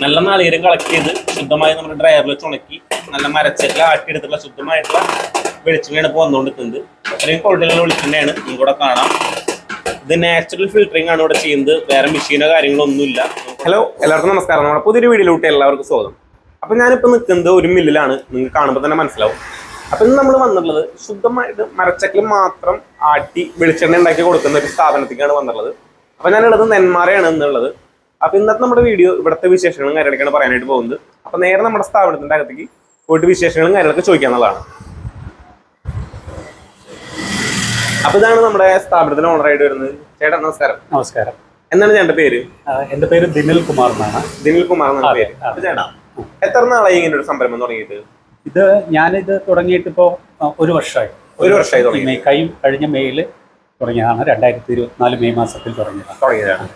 നല്ല നാളികേരം കളക്ട് ചെയ്ത് ശുദ്ധമായി നമ്മുടെ ഡ്രയറിൽ വെച്ച് ഉണക്കി നല്ല മരച്ചെല്ലാം ആട്ടിയെടുത്തുള്ള ശുദ്ധമായിട്ടുള്ള വെളിച്ചെണ്ണയാണ് ഇപ്പോൾ വന്നുകൊണ്ടിരിക്കുന്നത്. അത്രയും ക്വാളിറ്റിയുള്ള വെളിച്ചെണ്ണയാണ് നിങ്ങൾക്കൂടെ കാണാം. ഇത് നാച്ചുറൽ ഫിൽറ്ററിംഗ് ആണ് ഇവിടെ ചെയ്യുന്നത്, വേറെ മെഷീനോ കാര്യങ്ങളോ ഒന്നുമില്ല. ഹലോ, എല്ലാവർക്കും നമസ്കാരം. നമ്മുടെ പുതിയൊരു വീഡിയോയിലോട്ട് എല്ലാവർക്കും സ്വാഗതം. അപ്പം ഞാനിപ്പോൾ നിൽക്കുന്നത് ഒരു മില്ലിലാണ്, നിങ്ങൾക്ക് കാണുമ്പോൾ തന്നെ മനസ്സിലാവും. അപ്പം ഇന്ന് നമ്മൾ വന്നിട്ടുള്ളത് ശുദ്ധമായിട്ട് മരച്ചക്കിൽ മാത്രം ആട്ടി വെളിച്ചെണ്ണ ഉണ്ടാക്കി കൊടുക്കുന്ന ഒരു സ്ഥാപനത്തിലേക്കാണ് വന്നിട്ടുള്ളത്. അപ്പം ഞാനുള്ളത് നെന്മാറയാണ് എന്നുള്ളത്. അപ്പം ഇന്നത്തെ നമ്മുടെ വീഡിയോ ഇവിടുത്തെ വിശേഷങ്ങളും കാര്യങ്ങളൊക്കെയാണ് പറയാനായിട്ട് പോകുന്നത്. അപ്പം നേരെ നമ്മുടെ സ്ഥാപനത്തിൻ്റെ അകത്തേക്ക് പോയിട്ട് വിശേഷങ്ങളും കാര്യങ്ങളൊക്കെ ചോദിക്കാനുള്ളതാണ്. അപ്പൊ ഇതാണ് നമ്മുടെ സ്ഥാപനത്തിന് ഓണറായിട്ട് വരുന്നത്. ചേട്ടാ നമസ്കാരം. നമസ്കാരം. എന്താണ് ചേട്ടൻ്റെ പേര്? എൻ്റെ പേര് ദിനിൽ കുമാർ എന്നാണ്. ദിനിൽ കുമാർ എന്നാണ് പേര്. അപ്പൊ ചേട്ടാ എത്ര നാളായി ഇങ്ങനെ ഒരു സംരംഭം തുടങ്ങിയിട്ട്? ഞാനിത് തുടങ്ങിയിട്ട് ഇപ്പോൾ ഒരു വർഷമായി തുടങ്ങി. കഴിഞ്ഞ മെയ്യിൽ തുടങ്ങിയതാണ്. 2024 മെയ് മാസത്തിൽ തുടങ്ങിയതാണ്.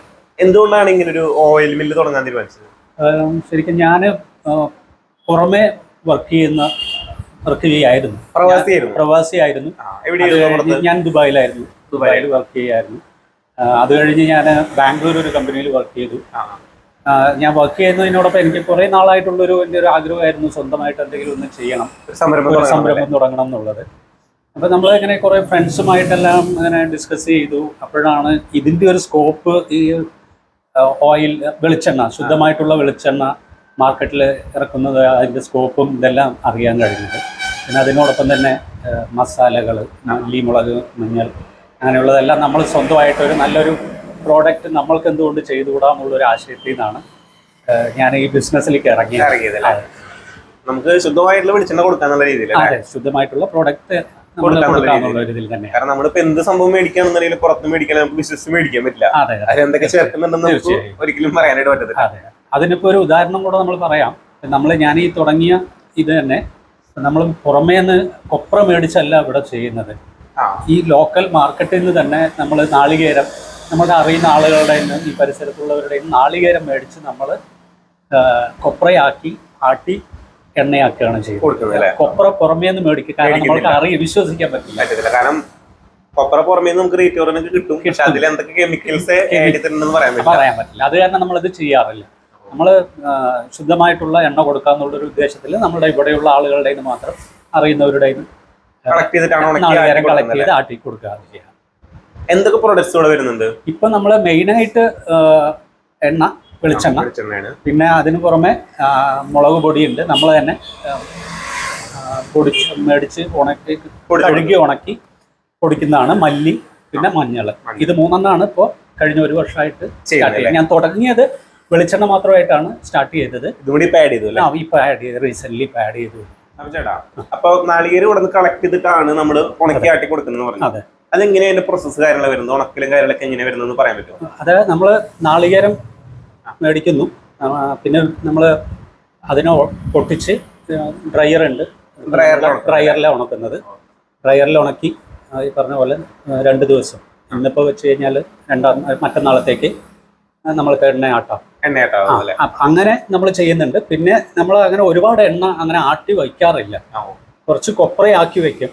എന്തുകൊണ്ടാണ് ഇങ്ങനെ ഒരു ഓയിൽ മില്ല് തുടങ്ങാൻ തീരുമാനിച്ചത്? ശരിക്കും ഞാൻ പുറമെ വർക്ക് ചെയ്യായിരുന്നു. പ്രവാസിയായിരുന്നു. ഞാൻ ദുബായിൽ വർക്ക് ചെയ്യായിരുന്നു. അത് കഴിഞ്ഞ് ഞാൻ ബാംഗ്ലൂർ ഒരു കമ്പനിയിൽ വർക്ക് ചെയ്തു. ഞാൻ വർക്ക് ചെയ്യുന്നതിനോടൊപ്പം എനിക്ക് കുറേ നാളായിട്ടുള്ളൊരു എൻ്റെ ഒരു ആഗ്രഹമായിരുന്നു സ്വന്തമായിട്ട് എന്തെങ്കിലും ഒന്ന് ചെയ്യണം, ഒരു സംരംഭം തുടങ്ങണം എന്നുള്ളത്. അപ്പം നമ്മൾ ഇങ്ങനെ കുറേ ഫ്രണ്ട്സുമായിട്ടെല്ലാം അങ്ങനെ ഡിസ്കസ് ചെയ്തു. അപ്പോഴാണ് ഇതിൻ്റെ ഒരു സ്കോപ്പ്, ഈ ഓയിൽ വെളിച്ചെണ്ണ, ശുദ്ധമായിട്ടുള്ള വെളിച്ചെണ്ണ മാർക്കറ്റിൽ ഇറക്കുന്നത്, അതിൻ്റെ സ്കോപ്പും ഇതെല്ലാം അറിയാൻ കഴിഞ്ഞത്. പിന്നെ അതിനോടൊപ്പം തന്നെ മസാലകൾ, മല്ലി, മുളക്, മഞ്ഞൾ, അങ്ങനെയുള്ളതെല്ലാം നമ്മൾ സ്വന്തമായിട്ടൊരു നല്ലൊരു പ്രോഡക്റ്റ് നമ്മൾക്ക് എന്തുകൊണ്ട് ചെയ്തുകൂടാന്നുള്ളൊരു ആശയത്തിൽ നിന്നാണ് ഞാൻ ഈ ബിസിനസ്സിലേക്ക് ഇറങ്ങിയത്. നമുക്ക് ശുദ്ധമായിട്ടുള്ള വെളിച്ചെണ്ണ കൊടുക്കാന്നുള്ള രീതിയിൽ. അതെ, ശുദ്ധമായിട്ടുള്ള പ്രോഡക്റ്റ് കൊടുക്കാന്നുള്ള രീതിയിൽ തന്നെ. കാരണം നമ്മളിപ്പോ എന്ത് സംഭവം മേടിക്കുകയാണെന്നുണ്ടെങ്കിൽ പുറത്ത് മേടിക്കാൻ നമുക്ക് വിശ്വസിച്ച് മേടിക്കാൻ പറ്റില്ല. എന്തൊക്കെ ചേർക്കുന്നുണ്ടെന്ന് ഒരിക്കലും പറയാനായിട്ട് പറ്റത്തില്ല. അതെ, അതിനിപ്പോൾ ഒരു ഉദാഹരണം കൂടെ നമ്മൾ പറയാം. ഞാൻ ഈ തുടങ്ങിയ ഇത് തന്നെ നമ്മൾ പുറമേ നിന്ന് കൊപ്ര മേടിച്ചല്ല ഇവിടെ ചെയ്യുന്നത്. ഈ ലോക്കൽ മാർക്കറ്റിൽ നിന്ന് തന്നെ നമ്മൾ നാളികേരം, നമ്മുടെ അറിയുന്ന ആളുകളുടെ നിന്ന്, ഈ പരിസരത്തുള്ളവരുടെ നാളികേരം മേടിച്ച് നമ്മൾ കൊപ്രയാക്കി ആട്ടി എണ്ണയാക്കുകയാണ് ചെയ്യുന്നത്. കൊപ്ര പുറമേ നിന്ന് മേടിക്കുക, കാരണം നമ്മൾക്ക് വിശ്വസിക്കാൻ പറ്റില്ല. കാരണം കൊപ്ര പുറമേ നമുക്ക് റീറ്റോറിനൊക്കെ കിട്ടും, പക്ഷെ അതിൽ എന്തൊക്കെ കെമിക്കൽസ് പറയാൻ പറ്റില്ല. അത് കാരണം നമ്മളിത് ചെയ്യാറില്ല. നമ്മൾ ശുദ്ധമായിട്ടുള്ള എണ്ണ കൊടുക്കാന്നുള്ളൊരു ഉദ്ദേശത്തിൽ നമ്മുടെ ഇവിടെയുള്ള ആളുകളുടെ നിന്ന് മാത്രം, അറിയുന്നവരുടെ നാളികേരം കളക്ട് ചെയ്ത് ആട്ടി കൊടുക്കുകയാണ് ചെയ്യുക. എന്തൊക്കെ പ്രൊഡക്ട്സ് ഇവിടെ വരുന്നുണ്ട്? ഇപ്പം നമ്മൾ മെയിനായിട്ട് എണ്ണ, വെളിച്ചെണ്ണ, പിന്നെ അതിന് പുറമെ മുളക് പൊടിയുണ്ട്. നമ്മൾ തന്നെ മേടിച്ച് കഴുകി ഉണക്കി പൊടിക്കുന്നതാണ്. മല്ലി, പിന്നെ മഞ്ഞൾ. ഇത് മൂന്നെണ്ണമാണ് ഇപ്പോൾ കഴിഞ്ഞ ഒരു വർഷമായിട്ട് സ്റ്റാർട്ട് ചെയ്തത്. ഞാൻ തുടങ്ങിയത് വെളിച്ചെണ്ണ മാത്രമായിട്ടാണ് സ്റ്റാർട്ട് ചെയ്തത്. റീസെന്റ് ആഡ് ചെയ്തു. അപ്പൊ നാളികേരം ഇവിടെ നിന്ന് കളക്ട് ചെയ്തിട്ടാണ് നമ്മൾ ഉണക്കി ആട്ടി കൊടുക്കുന്നത്. അതെ, അതെങ്ങനെയാ അതിന്റെ പ്രോസസ് കാര്യങ്ങൾ വരുന്നത്? ഉണക്കലും കാര്യങ്ങളൊക്കെ എങ്ങനെയാ വരുന്നത് പറയാൻ പറ്റുമോ? അത് നമ്മൾ നാളികേരം മേടിക്കുന്നു, പിന്നെ നമ്മൾ അതിനെ പൊട്ടിച്ച് ഡ്രയറുണ്ട്, ഡ്രയറിലാണ് ഉണക്കുന്നത്. ഡ്രയറിൽ ഉണക്കി ഈ പറഞ്ഞ പോലെ 2 ദിവസം, ഇന്നിപ്പോൾ വെച്ച് കഴിഞ്ഞാൽ മറ്റന്നാളത്തേക്ക് നമ്മൾക്ക് എണ്ണയാട്ടാം. അങ്ങനെ നമ്മൾ ചെയ്യുന്നുണ്ട്. പിന്നെ നമ്മൾ അങ്ങനെ ഒരുപാട് എണ്ണ അങ്ങനെ ആട്ടി വയ്ക്കാറില്ല. കുറച്ച് കൊപ്രയാക്കി വയ്ക്കും.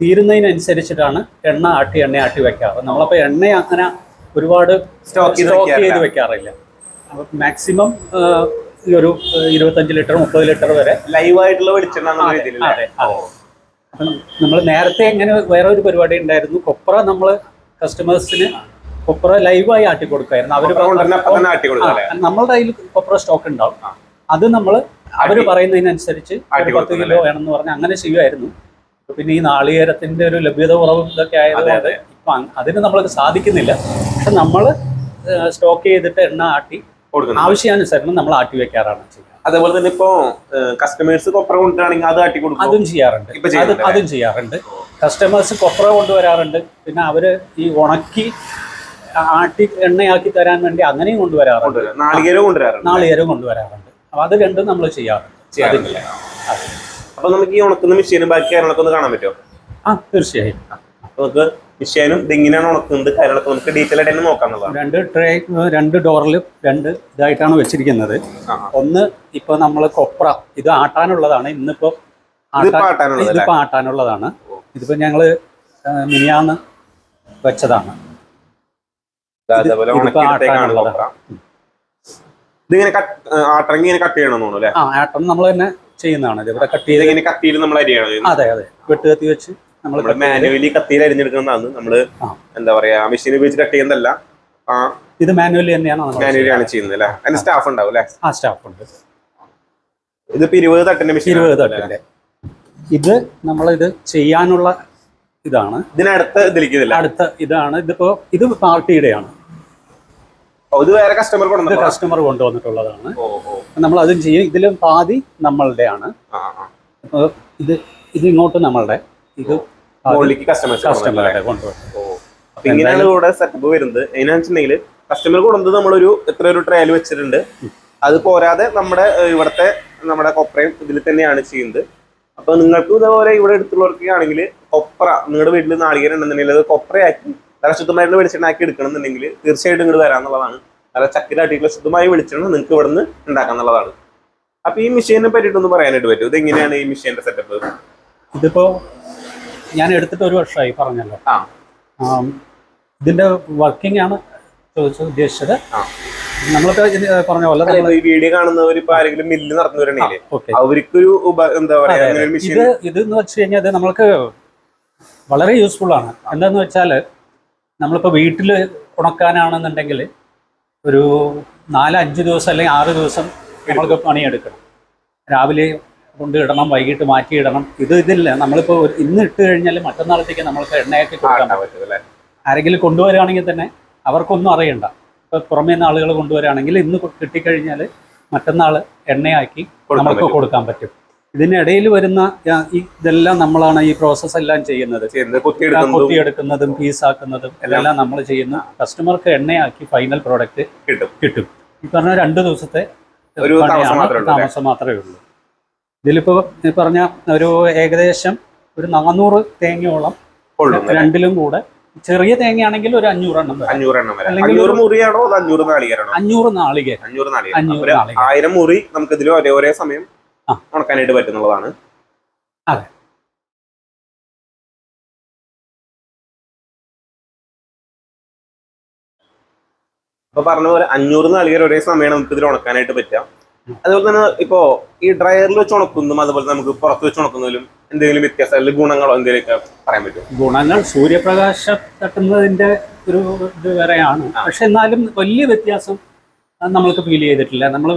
തീരുന്നതിനനുസരിച്ചിട്ടാണ് എണ്ണയാട്ടി വെക്കാറ്. നമ്മളപ്പോൾ എണ്ണ അങ്ങനെ ഒരുപാട് സ്റ്റോക്ക് ചെയ്ത് വെക്കാറില്ല. അപ്പോൾ മാക്സിമം ഒരു 25 ലിറ്റർ 30 ലിറ്റർ വരെ ലൈവായിട്ടുള്ള വെളിച്ചെണ്ണ. അതെ. അപ്പം നമ്മൾ നേരത്തെ എങ്ങനെ വേറെ ഒരു പരിപാടി ഉണ്ടായിരുന്നു. കൊപ്ര നമ്മൾ കസ്റ്റമേഴ്സിന് കൊപ്ര ലൈവായി ആട്ടി കൊടുക്കുമായിരുന്നു. നമ്മളുടെ കയ്യിൽ കൊപ്ര സ്റ്റോക്ക് ഉണ്ടാവും. അത് നമ്മൾ അവർ പറയുന്നതിനനുസരിച്ച് 10 കിലോ വേണമെന്ന് പറഞ്ഞാൽ അങ്ങനെ ചെയ്യുമായിരുന്നു. പിന്നെ ഈ നാളികേരത്തിന്റെ ഒരു ലഭ്യത കുറവ് ഇതൊക്കെ ആയതുകൊണ്ട് ഇപ്പം അതിന് നമ്മൾക്ക് സാധിക്കുന്നില്ല. പക്ഷെ നമ്മൾ സ്റ്റോക്ക് ചെയ്തിട്ട് എണ്ണ ആട്ടി ആവശ്യാനുസരണം നമ്മൾ ആട്ടി വെക്കാറാണ് ചെയ്യുന്നത്. അതേപോലെ തന്നെ ഇപ്പോ കസ്റ്റമേഴ്സ് കൊപ്ര കൊണ്ടുവരാണെങ്കിൽ അത് ആട്ടി കൊടുക്കും. അതും ചെയ്യാറുണ്ട്. കസ്റ്റമേഴ്സ് കൊപ്ര കൊണ്ടുവരാറുണ്ട്. പിന്നെ അവര് ഈ ഉണക്കി ആട്ടി എണ്ണയാക്കി തരാൻ വേണ്ടി അങ്ങനെയും കൊണ്ടുവരാറുണ്ട്. നാളികേരവും കൊണ്ടുവരാറുണ്ട്. അപ്പൊ അത് രണ്ടും നമ്മൾ ചെയ്യാറുണ്ട്. അപ്പൊ നമുക്ക് ഈ ഉണക്കുന്ന മെഷീനും ബാക്കി കാര്യങ്ങളൊക്കെ ഒന്ന് കാണാൻ പറ്റുമോ? തീർച്ചയായും. നമുക്ക് മെഷീനും ഇതെങ്ങനെയാണ് ഉണക്കുന്നത് കാര്യങ്ങളൊക്കെ നമുക്ക് ഡീറ്റെയിൽ ആയിട്ട് നോക്കാന്നുള്ളതാണ്. 2 ഡോറിൽ 2 ഇതായിട്ടാണ് വെച്ചിരിക്കുന്നത്. ഒന്ന് ഇപ്പൊ നമ്മൾ കൊപ്ര, ഇത് ആട്ടാനുള്ളതാണ്. ഇതിപ്പോ ആട്ടാനുള്ളതാണ്. ഇതിപ്പോ ഞങ്ങള് മിനിയാന്ന് വെച്ചതാണ്. ഇതിങ്ങനെ ആട്ടറങ്ങി ഇങ്ങനെ കട്ട് ചെയ്യണമെന്ന് തോന്നുന്നു അല്ലേ? ആട്ടം നമ്മൾ തന്നെ ചെയ്യുന്നതാണ്. ഇത് ഇവിടെ കട്ട് ചെയ്ത് ഇങ്ങനെ കത്തിയിൽ നമ്മൾ അരിയണം. അതെ വെട്ടുകത്തി വെച്ച് നമ്മൾ മാനുവലി കത്തിയിൽ അരിഞ്ഞെടുക്കുന്നതാണ്. നമ്മള് എന്താ പറയാ മെഷീൻ ഉപയോഗിച്ച് കട്ട് ചെയ്യുന്നതല്ല. ഇത് മാനുവലി തന്നെയാണ് ചെയ്യുന്നത് അല്ലേ? അതിന് സ്റ്റാഫ് ഉണ്ടാവും അല്ലേ? സ്റ്റാഫ് ഉണ്ട്. ഇതിപ്പോ 20 തട്ടിന്റെ മെഷീൻ. 20 തട്ടിന്റെ ഇത് നമ്മളിത് ചെയ്യാനുള്ള ഇതാണ്. ഇതിനടുത്ത ഇതിലേക്ക് അടുത്ത ഇതാണ്. ഇത് പാർട്ടിയുടെയാണ്. ഇത് വേറെ കസ്റ്റമർ കൊണ്ടുവന്നിട്ടുള്ളതാണ്. നമ്മൾ അതും ചെയ്യും. ഇതിലും പാതി നമ്മളുടെയാണ്. ഇത് ഇങ്ങോട്ട് നമ്മളുടെ ഇത് കസ്റ്റമറുടെ കൊണ്ടുവരുന്നത്. ഇങ്ങനെയാണ് ഇവിടെ സെറ്റപ്പ് വരുന്നത്. എങ്ങനെയാണെന്നുണ്ടെങ്കിൽ കസ്റ്റമർ കൊണ്ടുവന്നത് നമ്മളൊരു ഒരു ട്രയൽ വെച്ചിട്ടുണ്ട്. അത് പോരാതെ നമ്മുടെ കൊപ്രയും ഇതിൽ തന്നെയാണ് ചെയ്യുന്നത്. അപ്പൊ നിങ്ങൾക്ക് ഇതേപോലെ ഇവിടെ എടുത്തുള്ളവർക്ക് ആണെങ്കിൽ കൊപ്ര നിങ്ങളുടെ വീട്ടിൽ നാളികേരം ഉണ്ടെന്നുണ്ടെങ്കിൽ അത് കൊപ്രയാക്കി നല്ല ശുദ്ധമായിട്ടുള്ള വെളിച്ചെണ്ണ ആക്കി എടുക്കണം എന്നുണ്ടെങ്കിൽ തീർച്ചയായിട്ടും ഇങ്ങോട്ട് വരാന്നുള്ളതാണ്. നല്ല ചക്കിലാട്ടിയിട്ടുള്ള ശുദ്ധമായ വെളിച്ചെണ്ണ നിങ്ങൾക്ക് ഇവിടെ നിന്ന് ഉണ്ടാക്കാന്നുള്ളതാണ്. അപ്പൊ ഈ മെഷീനെ പറ്റിയിട്ടൊന്ന് പറയാനായിട്ട് പറ്റും. ഇത് എങ്ങനെയാണ് ഈ മെഷീന്റെ സെറ്റപ്പ്? ഇതിപ്പോ ഞാൻ എടുത്തിട്ട് 1 വർഷമായി പറഞ്ഞല്ലോ. ഇതിന്റെ വർക്കിംഗ് ആണ് ഉദ്ദേശിച്ചത്. നമ്മൾക്ക് പറഞ്ഞ പോലെ ഈ വീഡിയോ കാണുന്നവർ ഇപ്പൊ ആരെങ്കിലും മില്ല് നടത്തുന്നവരുണ്ടെങ്കിൽ അവർക്കൊരു എന്താ പറയാ ഇതെന്ന് വെച്ച് കഴിഞ്ഞാൽ ഇത് നമ്മൾക്ക് വളരെ യൂസ്ഫുൾ ആണ്. എന്താന്ന് വെച്ചാല് നമ്മളിപ്പോ വീട്ടിൽ ഉണക്കാനാണെന്നുണ്ടെങ്കിൽ ഒരു 4-5 ദിവസം അല്ലെങ്കിൽ 6 ദിവസം നമ്മൾക്ക് പണിയെടുക്കണം. രാവിലെ കൊണ്ടിടണം, വൈകിട്ട് മാറ്റിയിടണം. ഇതില്ല. നമ്മളിപ്പോ ഇന്ന് ഇട്ട് കഴിഞ്ഞാൽ മറ്റന്നാളത്തേക്ക് നമ്മൾക്ക് എണ്ണയാക്കി കൊടുക്കാൻ പറ്റും. ആരെങ്കിലും കൊണ്ടുവരികയാണെങ്കിൽ തന്നെ അവർക്കൊന്നും അറിയണ്ട. ഇപ്പൊ പുറമേ നിന്ന് ആളുകൾ കൊണ്ടുവരികയാണെങ്കിൽ ഇന്ന് കിട്ടിക്കഴിഞ്ഞാൽ മറ്റന്നാൾ എണ്ണയാക്കി നമുക്ക് കൊടുക്കാൻ പറ്റും. ഇതിനിടയിൽ വരുന്ന ഇതെല്ലാം നമ്മളാണ് ഈ പ്രോസസ് എല്ലാം ചെയ്യുന്നത്. കൊത്തിയെടുക്കുന്നതും പീസാക്കുന്നതും എല്ലാം നമ്മൾ ചെയ്യുന്ന കസ്റ്റമർക്ക് എണ്ണയാക്കി ഫൈനൽ പ്രോഡക്റ്റ് കിട്ടും. ഈ പറഞ്ഞ 2 ദിവസത്തെ താമസം മാത്രമേ ഉള്ളൂ. ഇതിലിപ്പോ പറഞ്ഞ ഒരു ഏകദേശം ഒരു 400 തേങ്ങയോളം രണ്ടിലും കൂടെ. ചെറിയ തേങ്ങയാണെങ്കിൽ ഒരു 500 എണ്ണം 500 മുറിയാണോ 500 നാളികേരാണോ? 500 നാളികേരം. 1000 മുറി നമുക്ക് ഇതിൽ ഒരേ സമയം ഉണക്കാനായിട്ട് പറ്റുന്നതാണ്. അതെ. അപ്പൊ പറഞ്ഞ പോലെ 500 നാളികേരം ഒരേ സമയം നമുക്ക് ഇതിൽ ഉണക്കാനായിട്ട് പറ്റാം. അതുപോലെ തന്നെ ഇപ്പോ ഈ ഡ്രയറിൽ വെച്ച് ഉണക്കുന്നതും അതുപോലെ നമുക്ക് പുറത്ത് വെച്ച് ഉണക്കുന്നതിലും എന്തെങ്കിലും വ്യത്യാസം അല്ലെങ്കിൽ ഗുണങ്ങളോ എന്തെങ്കിലുമൊക്കെ പറയാൻ പറ്റും? ഗുണങ്ങൾ സൂര്യപ്രകാശം തട്ടുന്നതിന്റെ ഒരു ഇത് വേറെയാണ്. പക്ഷെ എന്നാലും വലിയ വ്യത്യാസം നമ്മൾക്ക് ഫീൽ ചെയ്തിട്ടില്ല. നമ്മൾ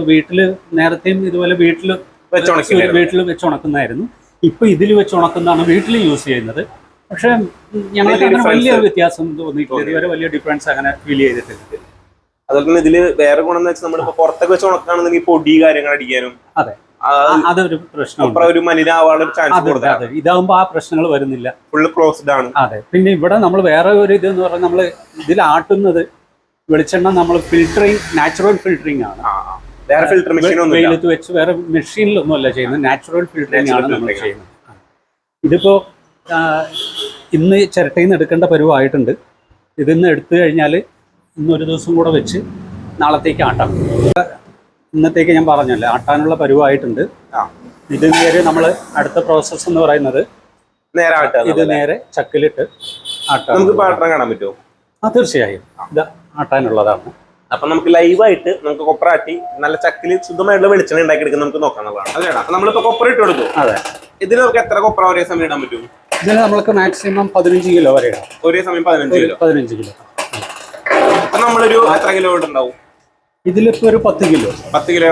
നേരത്തെയും ഇതുപോലെ വീട്ടിൽ വെച്ച് ഉണക്കുന്നതായിരുന്നു. ഇപ്പൊ ഇതിൽ വെച്ച് ഉണക്കുന്നതാണ് വീട്ടിൽ യൂസ് ചെയ്യുന്നത്. പക്ഷെ ഞങ്ങൾക്ക് അങ്ങനെ വലിയ വ്യത്യാസം തോന്നിയിട്ടില്ല. ഇതുവരെ വലിയ ഡിഫറൻസ് അങ്ങനെ ഫീൽ ചെയ്തിട്ടില്ല. അതുപോലെ തന്നെ ഇതില് വേറെ ഗുണം എന്ന് വെച്ചാൽ നമ്മളിപ്പോ പുറത്തൊക്കെ വെച്ച് ഉണക്കാണെന്നുണ്ടെങ്കിൽ പൊടി കാര്യങ്ങൾ അടിക്കാനും അതൊരു പ്രശ്നം, ഒരു മലിനാവാനുള്ള ചാൻസ് കൂടുതലാണ്. ഇതാകുമ്പോ ആ പ്രശ്നങ്ങൾ വരുന്നില്ല. ഫുള്ള് ക്ലോസ്ഡ് ആണ്. അതെ. പിന്നെ ഇവിടെ നമ്മൾ വേറെ ഒരു ഇത് എന്ന് പറഞ്ഞാൽ നമ്മൾ ഇതിൽ ആട്ടുന്നത് വെളിച്ചെണ്ണ നമ്മൾ നാച്ചുറൽ ഫിൽറ്ററിംഗ് ആണ്. വേറെ ഫിൽറ്റർ മെഷീൻ വെയിലത്ത് വെച്ച് വേറെ മെഷീനിലൊന്നും അല്ല ചെയ്യുന്നത്. നാച്ചുറൽ ഫിൽറ്ററിംഗ് ആണ് നമ്മൾ ചെയ്യുന്നത്. ഇതിപ്പോ ഇന്ന് ചിരട്ടയിൽ നിന്ന് എടുക്കേണ്ട പരുവായിട്ടുണ്ട്. ഇതിന്ന് എടുത്തു കഴിഞ്ഞാൽ ഇന്നൊരു ദിവസം കൂടെ വെച്ച് നാളത്തേക്ക് ആട്ടാം. ഇന്നത്തേക്ക് ഞാൻ പറഞ്ഞല്ലേ ആട്ടാനുള്ള പരുവായിട്ടുണ്ട്. ഇത് നേരെ നമ്മൾ അടുത്ത പ്രോസസ്സ് എന്ന് പറയുന്നത് ഇത് നേരെ ചക്കിലിട്ട് ആട്ടാം. നമുക്ക് കാണാൻ പറ്റുമോ? തീർച്ചയായും ഇത് ആട്ടാനുള്ളതാണ്. അപ്പൊ നമുക്ക് ലൈവായിട്ട് നമുക്ക് കൊപ്ര ആട്ടി നല്ല ചക്കില് ശുദ്ധമായിട്ടുള്ള വെളിച്ചെണ്ണ ഉണ്ടാക്കി എടുക്കാൻ നമുക്ക് നോക്കാനുള്ളതാണ്. അതെ. അപ്പൊ നമ്മളിപ്പോ കൊപ്ര ഇട്ട് കൊടുക്കും. അതെ. ഇതിൽ നമുക്ക് എത്ര കൊപ്ര ഒരേ സമയം ഇടാൻ പറ്റും? ഇതിന് നമുക്ക് മാക്സിമം 15 കിലോ വരെ ഇടാം. ഒരേ സമയം 15 കിലോ. അപ്പൊ നമ്മളൊരു എത്ര കിലോ ഉണ്ടാവും ഇതിലിപ്പോ? ഒരു 10 കിലോ. 10 കിലോ.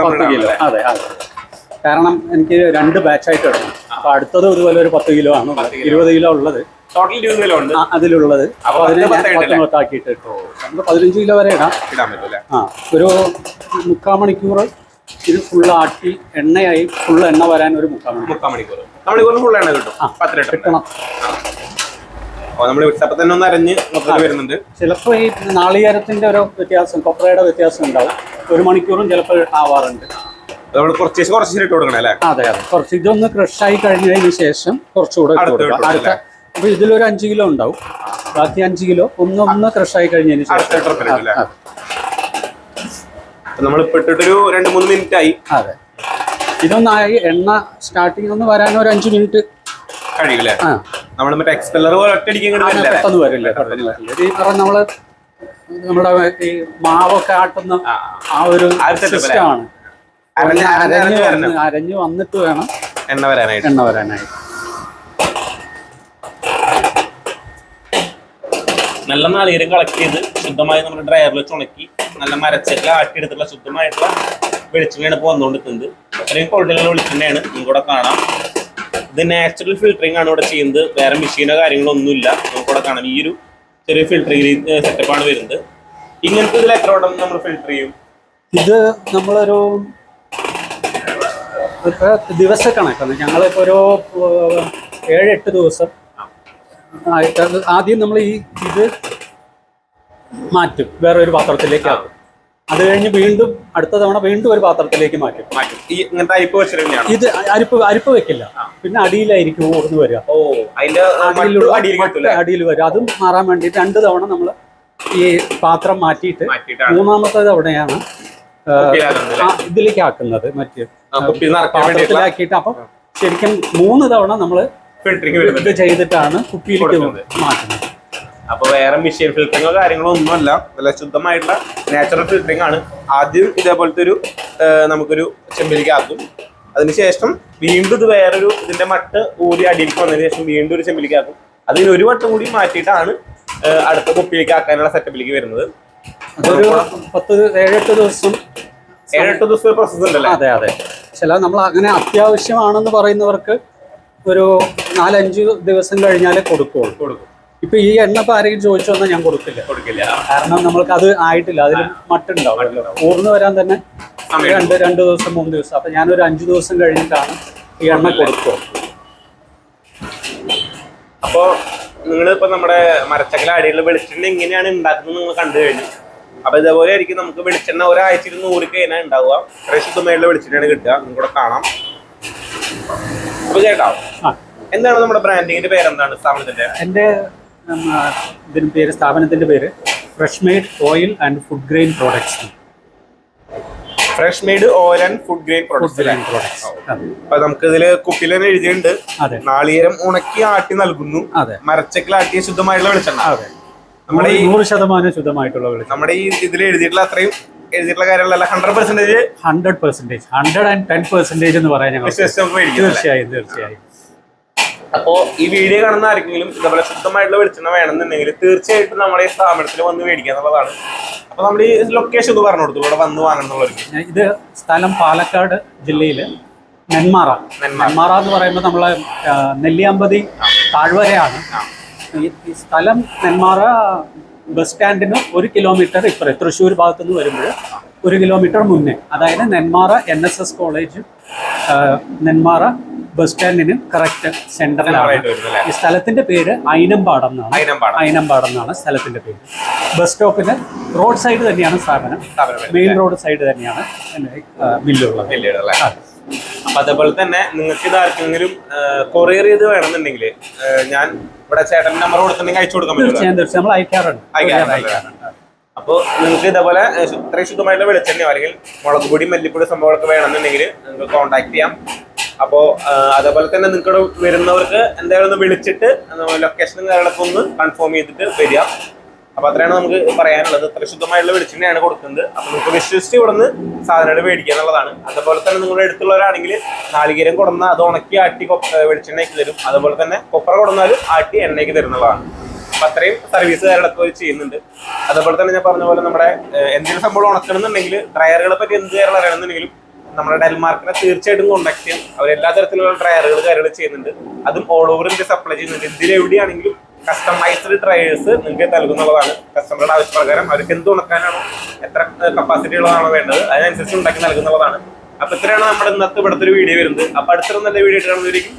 അതെ. കാരണം എനിക്ക് 2 ബാച്ചായിട്ട് ഇടണം. അപ്പൊ അടുത്തത് ഇതുപോലെ ഒരു 10 കിലോ ആണ്. 20 കിലോ ഉള്ളത്. ടോട്ടൽ 20 കിലോ ഉണ്ട് അതിലുള്ളത്. അപ്പൊ അതിന് 10 നമുക്ക് 15 കിലോ വരെ ഇടാൻ പറ്റും. ഒരു 3/4 മണിക്കൂർ ഇത് ഫുള്ള് ആട്ടി എണ്ണയായി ഫുള്ള് എണ്ണ വരാൻ ഒരു 3/4 മണിക്കൂർ ഫുൾ എണ്ണ കിട്ടും. കിട്ടണം. വരുന്നുണ്ട്. ചിലപ്പോ ഈ നാളികേരത്തിന്റെ ഒരു വ്യത്യാസം, കൊപ്രയുടെ വ്യത്യാസം ഉണ്ടാവും. 1 മണിക്കൂറും ചിലപ്പോൾ ആവാറുണ്ട്. അതെ. കുറച്ച് ഇതൊന്ന് ക്രഷായി കഴിഞ്ഞതിന് ശേഷം കുറച്ചുകൂടെ അടുത്ത. അപ്പൊ ഇതിലൊരു 5 കിലോ ഉണ്ടാവും. ബാക്കി 5 കിലോ ഒന്ന് ക്രഷായി കഴിഞ്ഞതിന് ശേഷം. നമ്മളിപ്പോ ഇട്ടിട്ടൊരു 2-3 മിനിറ്റ് ആയി. അതെ. ഇതൊന്നായി എണ്ണ സ്റ്റാർട്ടിങ് ഒന്ന് വരാൻ ഒരു 5 മിനിറ്റ് കഴിയില്ലേ? നമ്മൾ മറ്റേ എക്സ്പെല്ലർ പോലെ പെട്ടെന്ന് വരില്ല. നമ്മള് നമ്മുടെ ഈ മാവൊക്കെ ആട്ടുന്ന ആ ഒരു സിസ്റ്റമാണ്. അരഞ്ഞു വന്നിട്ട് വേണം എണ്ണ വരാനായിട്ട്. നല്ല നാളികേരം കളക്ട് ചെയ്ത് ശുദ്ധമായി നമ്മുടെ ഡ്രയറിൽ വെച്ച് ഉണക്കി നല്ല മരച്ചെല്ലാം ആട്ടിയെടുത്തുള്ള ശുദ്ധമായിട്ടുള്ള വെളിച്ചെണ്ണയാണ് ഇപ്പോൾ വന്നുകൊണ്ടിരിക്കുന്നത്. അത്രയും ക്വാളിറ്റിയുള്ള വെളിച്ചെണ്ണയാണ് നിങ്ങൾക്കൂടെ കാണാം. ഇത് നാച്ചുറൽ ഫിൽറ്ററിംഗ് ആണ് ഇവിടെ ചെയ്യുന്നത്. വേറെ മെഷീനോ കാര്യങ്ങളോ ഒന്നുമില്ല. നമുക്കിവിടെ കാണാം ഈ ഒരു ചെറിയ ഫിൽറ്ററിംഗ് സെറ്റപ്പാണ് വരുന്നത്. ഇങ്ങനത്തെ ഇതിൽ എത്ര വട്ടം നമ്മൾ ഫിൽറ്റർ ചെയ്യും? ഇത് നമ്മളൊരു ദിവസക്കണക്കാണ്. ഞങ്ങളിപ്പോൾ ഒരു 7-8 ദിവസം ആദ്യം നമ്മൾ ഇത് മാറ്റും, വേറെ ഒരു പാത്രത്തിലേക്ക് ആക്കും. അത് കഴിഞ്ഞ് വീണ്ടും അടുത്ത തവണ വീണ്ടും ഒരു പാത്രത്തിലേക്ക് മാറ്റും. ഈ ഇങ്ങനത്തെ അരിപ്പ് വെച്ചിട്ട് ഇത് അരിപ്പ് വെക്കില്ല, പിന്നെ അടിയിലായിരിക്കും ഊർന്ന് വരിക. അടിയിൽ വരും. അതും മാറാൻ വേണ്ടിയിട്ട് 2 തവണ നമ്മൾ ഈ പാത്രം മാറ്റിയിട്ട് മൂന്നാമത്തെ തവണയാണ് ഇതിലേക്ക് ആക്കുന്നത്. മറ്റേ പാത്രത്തിലാക്കിയിട്ട് അപ്പം ശരിക്കും 3 തവണ നമ്മൾ ഫിൽറ്ററിംഗ് ചെയ്തിട്ടാണ് കുപ്പിയിലേക്ക് മാറ്റുന്നത്. അപ്പൊ വേറെ മെഷീൻ ഫിൽറ്ററിങ്ങോ കാര്യങ്ങളോ ഒന്നുമല്ല, നല്ല ശുദ്ധമായിട്ടുള്ള നാച്ചുറൽ ഫിൽറ്ററിംഗ് ആണ്. ആദ്യം ഇതേപോലത്തെ ഒരു നമുക്കൊരു ചെമ്പിലേക്ക് ആക്കും. അതിനുശേഷം വീണ്ടും ഇത് വേറൊരു ഇതിന്റെ മട്ട് ഊരി അടിയിലേക്ക് വന്നതിന് ശേഷം വീണ്ടും ഒരു ചെമ്പിലേക്ക് ആക്കും. അതിന് ഒരു വട്ടം കൂടി മാറ്റിയിട്ടാണ് അടുത്ത കുപ്പിയിലേക്ക് ആക്കാനുള്ള സെറ്റപ്പിലേക്ക് വരുന്നത്. അതൊരു 7-8 ദിവസം 7-8 ദിവസം പ്രോസസ് ഉണ്ടല്ലോ. അതെ. ചില നമ്മൾ അങ്ങനെ അത്യാവശ്യമാണെന്ന് പറയുന്നവർക്ക് ഒരു 4-5 ദിവസം കഴിഞ്ഞാലേ കൊടുക്കുള്ളൂ. ഇപ്പൊ ഈ എണ്ണ ഇപ്പൊ ആരെങ്കിലും ചോദിച്ചു വന്നാൽ ഞാൻ കൊടുക്കില്ല. കാരണം നമ്മൾക്ക് അത് ആയിട്ടില്ല, അതിൽ മട്ടുണ്ടാവും. ഊർന്ന് വരാൻ തന്നെ 2 ദിവസം 3 ദിവസം. അപ്പൊ ഞാനൊരു 5 ദിവസം കഴിഞ്ഞിട്ടാണ് ഈ എണ്ണ കൊടുക്കുക. അപ്പോ നിങ്ങൾ ഇപ്പൊ നമ്മുടെ മരച്ചക്കല അടിയുള്ള വെളിച്ചെണ്ണ എങ്ങനെയാണ് ഉണ്ടാക്കുന്നത് നിങ്ങൾ കണ്ടു കഴിഞ്ഞു. അപ്പൊ ഇതേപോലെ ആയിരിക്കും നമുക്ക് വെളിച്ചെണ്ണ ഒരാഴ്ചയിൽ 100 കഴിഞ്ഞാൽ ഉണ്ടാവുക. ഇത്രയും ശുദ്ധമായിട്ടുള്ള വെളിച്ചെണ്ണയാണ് കിട്ടുക. നിങ്ങൾക്കൂടെ കാണാം. അപ്പൊ ചേട്ടാ, എന്താണ് നമ്മുടെ ബ്രാൻഡിങ്ങിന്റെ പേരെന്താണ് സ്ഥാപനത്തിന്റെ? എന്റെ സ്ഥാപനത്തിന്റെ പേര് fresh made oil and food grain products. Fresh made oil and food grain products. അപ്പൊ നമുക്ക് ഇതില് കുപ്പിയിൽ തന്നെ എഴുതിയിട്ടുണ്ട്, നാളികേരം ഉണക്കി ആട്ടി നൽകുന്നു, മരച്ചക്കിൽ ആട്ടിയ ശുദ്ധമായിട്ടുള്ള വെളിച്ചെണ്ണ. നമ്മുടെ 100% ശുദ്ധമായിട്ടുള്ള വെളിച്ചെണ്ണ. നമ്മുടെ ഈ ഇതിൽ എഴുതിയിട്ടുള്ള അത്രയും എഴുതിയിട്ടുള്ള കാര്യങ്ങളല്ല 100%. 110% എന്ന് പറയാൻ ഞങ്ങൾ തീർച്ചയായും. അപ്പോ ഈ വീഡിയോ കാണുന്ന ആർക്കെങ്കിലും ഇതേപോലെ ശുദ്ധമായിട്ടുള്ള വെളിച്ചെണ്ണ വേണമെന്നുണ്ടെങ്കിൽ തീർച്ചയായിട്ടും നമ്മുടെ ഈ സ്ഥാപനത്തിൽ വന്ന് മേടിക്കുക എന്നുള്ളതാണ്. അപ്പൊ നമ്മൾ ഈ ലൊക്കേഷൻ ഒന്ന് പറഞ്ഞു കൊടുത്തു, ഇവിടെ വന്ന് വാങ്ങുന്നുള്ളവർക്ക്. ഇത് സ്ഥലം പാലക്കാട് ജില്ലയില് നെന്മാറ എന്ന് പറയുമ്പോൾ നമ്മളെ നെല്ലിയാമ്പതി താഴ്വരയാണ്. ഈ സ്ഥലം നെന്മാറ ബസ് സ്റ്റാൻഡിന് 1 കിലോമീറ്റർ ഇപ്പുറം, തൃശ്ശൂർ ഭാഗത്തു നിന്ന് വരുമ്പോൾ 1 കിലോമീറ്റർ മുന്നേ, അതായത് Nenmara NSS college Nenmara bus സ്റ്റാൻഡിന് കറക്റ്റ് സെന്ററിലാണ്. ഈ സ്ഥലത്തിന്റെ പേര് അയിനമ്പാടം എന്നാണ് സ്ഥലത്തിന്റെ പേര്. ബസ് സ്റ്റോപ്പിന് റോഡ് സൈഡ് തന്നെയാണ് സ്ഥാപനം, മെയിൻ റോഡ് സൈഡ് തന്നെയാണ് മില്ലുള്ളത്. അപ്പൊ അതേപോലെ തന്നെ നിങ്ങൾക്ക് ഇത് ആർക്കെങ്കിലും കൊറിയർ ചെയ്ത് വേണമെന്നുണ്ടെങ്കിൽ ഞാൻ ഇവിടെ ചേട്ടൻ നമ്പർ കൊടുത്തിട്ടുണ്ടെങ്കിൽ അയച്ചു കൊടുക്കാൻ പറ്റും. തീർച്ചയായും നമ്മൾ അയക്കാറുണ്ട്. അപ്പോൾ നിങ്ങൾക്ക് ഇതേപോലെ ഇത്രയും ശുദ്ധമായിട്ടുള്ള വെളിച്ചെണ്ണയോ അല്ലെങ്കിൽ മുളക് പൊടി മല്ലിപ്പൊടി സംഭവങ്ങളൊക്കെ വേണമെന്നുണ്ടെങ്കിൽ നിങ്ങൾക്ക് കോൺടാക്ട് ചെയ്യാം. അപ്പോൾ അതേപോലെ തന്നെ നിങ്ങൾക്ക് വരുന്നവർക്ക് എന്തായാലും ഒന്ന് വിളിച്ചിട്ട് ലൊക്കേഷനും കാര്യങ്ങളൊക്കെ ഒന്ന് കൺഫേം ചെയ്തിട്ട് വരിക. അപ്പോൾ അത്രയാണ് നമുക്ക് പറയാനുള്ളത്. ഇത്ര ശുദ്ധമായിട്ടുള്ള വെളിച്ചെണ്ണയാണ് കൊടുക്കുന്നത്. അപ്പോൾ നിങ്ങൾക്ക് വിശ്വസിച്ച് ഇവിടെ നിന്ന് സാധനങ്ങൾ മേടിക്കുക എന്നുള്ളതാണ്. അതുപോലെ തന്നെ നിങ്ങളുടെ അടുത്തുള്ളവരാണെങ്കിൽ നാളികേരം കൊടുന്ന അത് ഉണക്കി ആട്ടി വെളിച്ചെണ്ണയ്ക്ക് തരും. അതുപോലെ തന്നെ കൊപ്ര കൊടുന്നാലും ആട്ടി എണ്ണയ്ക്ക് തരുന്നതാണ്. അപ്പം അത്രയും സർവീസ് കാര്യങ്ങളൊക്കെ ചെയ്യുന്നുണ്ട്. അതുപോലെ തന്നെ ഞാൻ പറഞ്ഞ പോലെ നമ്മുടെ എന്തെങ്കിലും സംഭവം ഉണക്കണമെന്നുണ്ടെങ്കിൽ ഡ്രയറുകളെ പറ്റി എന്ത് കാര്യങ്ങൾ അറിയണമെന്നുണ്ടെങ്കിലും നമ്മുടെ ഡെൽമാർക്കിനെ തീർച്ചയായിട്ടും കോൺടാക്ട് ചെയ്യാം. അവർ എല്ലാ തരത്തിലുള്ള ഡ്രയറുകൾ കാര്യങ്ങൾ ചെയ്യുന്നുണ്ട്. അതും ഓൾ ഓവർ ഇന്ത്യ സപ്ലൈ ചെയ്യുന്നുണ്ട്. ഇതിലെവിടെയാണെങ്കിലും കസ്റ്റമൈസ്ഡ് ഡ്രയേഴ്സ് നിങ്ങൾക്ക് നൽകുന്നതാണ്. കസ്റ്റമറുടെ ആവശ്യപ്രകാരം അവർക്ക് എന്ത് ഉണക്കാനാണോ എത്ര കപ്പാസിറ്റി ഉള്ളതാണോ വേണ്ടത് അതിനനുസരിച്ച് ഉണ്ടാക്കി നൽകുന്നതാണ്. അപ്പൊ ഇത്രയാണ് നമ്മുടെ ഇന്നത്തെ ഇവിടുത്തെ ഒരു വീഡിയോ വരുന്നത്. അപ്പൊ അടുത്തൊരു നല്ല വീഡിയോ ആയിട്ട് കാണുന്നതായിരിക്കും.